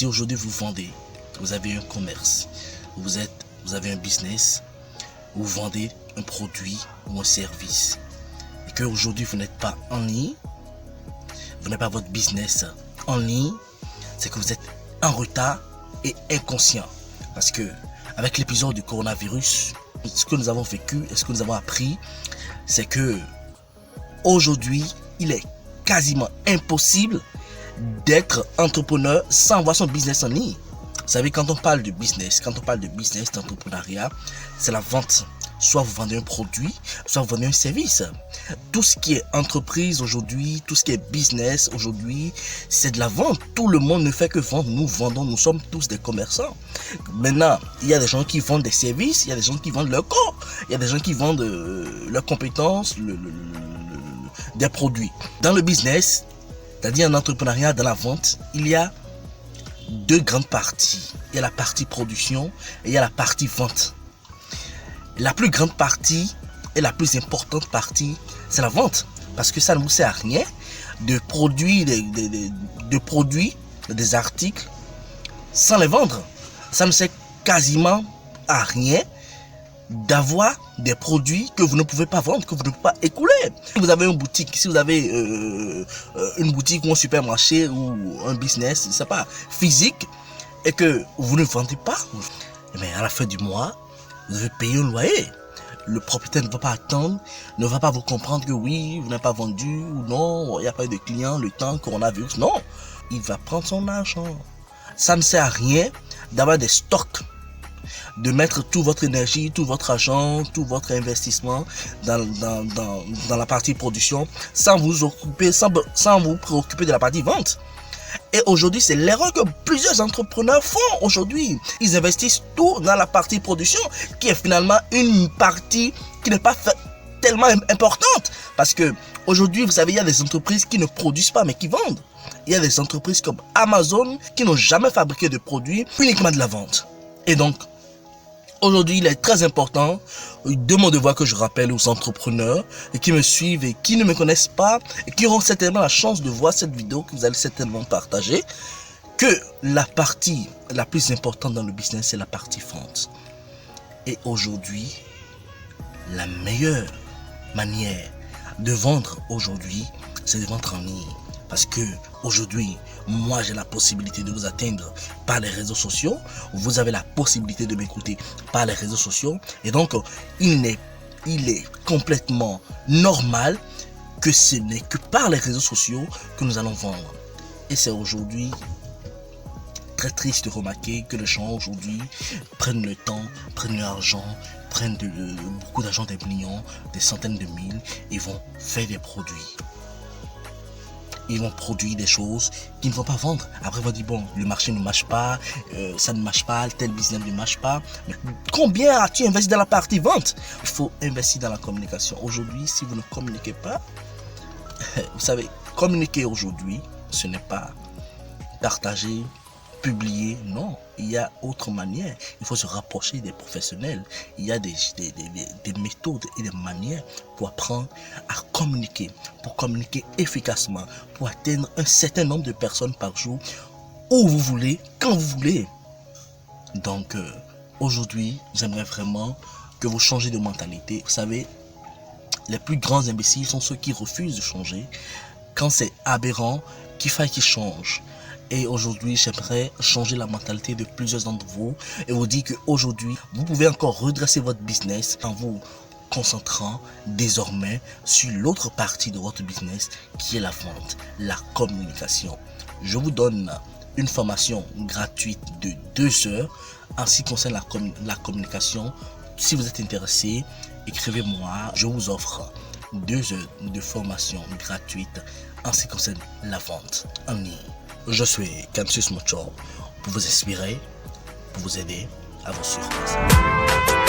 Si aujourd'hui vous vendez, vous avez un commerce, vous avez un business, vous vendez un produit ou un service, et que aujourd'hui vous n'êtes pas en ligne, vous n'avez pas votre business en ligne, c'est que vous êtes en retard et inconscient. Parce que avec l'épisode du coronavirus, ce que nous avons vécu et ce que nous avons appris, c'est que aujourd'hui, il est quasiment impossible d'être entrepreneur sans avoir son business en ligne. Vous savez, quand on parle de business, d'entrepreneuriat, c'est la vente. Soit vous vendez un produit, soit vous vendez un service. Tout ce qui est entreprise aujourd'hui, tout ce qui est business aujourd'hui, c'est de la vente. Tout le monde ne fait que vendre. Nous vendons, nous sommes tous des commerçants. Maintenant, il y a des gens qui vendent des services, il y a des gens qui vendent leur corps, il y a des gens qui vendent leurs compétences, des produits. Dans le business, c'est-à-dire en entrepreneuriat, dans la vente, il y a deux grandes parties. Il y a la partie production et il y a la partie vente. La plus grande partie et la plus importante partie, c'est la vente. Parce que ça ne vous sert à rien de produire des articles sans les vendre. Ça ne sert quasiment à rien d'avoir des produits que vous ne pouvez pas vendre, que vous ne pouvez pas écouler. Si vous avez une boutique, si vous avez une boutique ou un supermarché ou un business, je ne sais pas, physique, et que vous ne vendez pas, mais à la fin du mois, vous devez payer un loyer. Le propriétaire ne va pas attendre, ne va pas vous comprendre que oui, vous n'avez pas vendu ou non, il n'y a pas eu de clients, le temps, coronavirus. Non, il va prendre son argent. Ça ne sert à rien d'avoir des stocks, de mettre toute votre énergie, tout votre argent, tout votre investissement dans la partie production sans vous préoccuper de la partie vente. Et aujourd'hui, c'est l'erreur que plusieurs entrepreneurs font aujourd'hui. Ils investissent tout dans la partie production, qui est finalement une partie qui n'est pas tellement importante. Parce que aujourd'hui, vous savez, il y a des entreprises qui ne produisent pas, mais qui vendent. Il y a des entreprises comme Amazon qui n'ont jamais fabriqué de produits, uniquement de la vente. Et donc, aujourd'hui, il est très important de mon devoir que je rappelle aux entrepreneurs qui me suivent et qui ne me connaissent pas et qui auront certainement la chance de voir cette vidéo que vous allez certainement partager, que la partie la plus importante dans le business, c'est la partie vente. Et aujourd'hui, la meilleure manière de vendre aujourd'hui, c'est de vendre en ligne. Parce que aujourd'hui, moi j'ai la possibilité de vous atteindre par les réseaux sociaux. Vous avez la possibilité de m'écouter par les réseaux sociaux. Et donc, il est complètement normal que ce n'est que par les réseaux sociaux que nous allons vendre. Et c'est aujourd'hui très triste de remarquer que les gens aujourd'hui prennent le temps, prennent l'argent, prennent beaucoup d'argent, des millions, des centaines de mille et vont faire des produits. Ils vont produire des choses qu'ils ne vont pas vendre. Après, ils vont dire, bon, le marché ne marche pas, ça ne marche pas, tel business ne marche pas. Mais combien as-tu investi dans la partie vente? Il faut investir dans la communication. Aujourd'hui, si vous ne communiquez pas, vous savez, communiquer aujourd'hui, ce n'est pas partager, publier, non. Il y a autre manière. Il faut se rapprocher des professionnels. Il y a des méthodes et des manières pour apprendre à communiquer, pour communiquer efficacement, pour atteindre un certain nombre de personnes par jour, où vous voulez, quand vous voulez. Donc, aujourd'hui, j'aimerais vraiment que vous changez de mentalité. Vous savez, les plus grands imbéciles sont ceux qui refusent de changer. Quand c'est aberrant, qu'il faille qu'ils changent. Et aujourd'hui, j'aimerais changer la mentalité de plusieurs d'entre vous et vous dire qu'aujourd'hui, vous pouvez encore redresser votre business en vous concentrant désormais sur l'autre partie de votre business qui est la vente, la communication. Je vous donne une formation gratuite de 2 heures en ce qui concerne la communication. Si vous êtes intéressé, écrivez-moi, je vous offre 2 heures de formation gratuite en ce qui concerne la vente en ligne. Je suis Kamsus Mocho pour vous inspirer, pour vous aider à vous surpasser.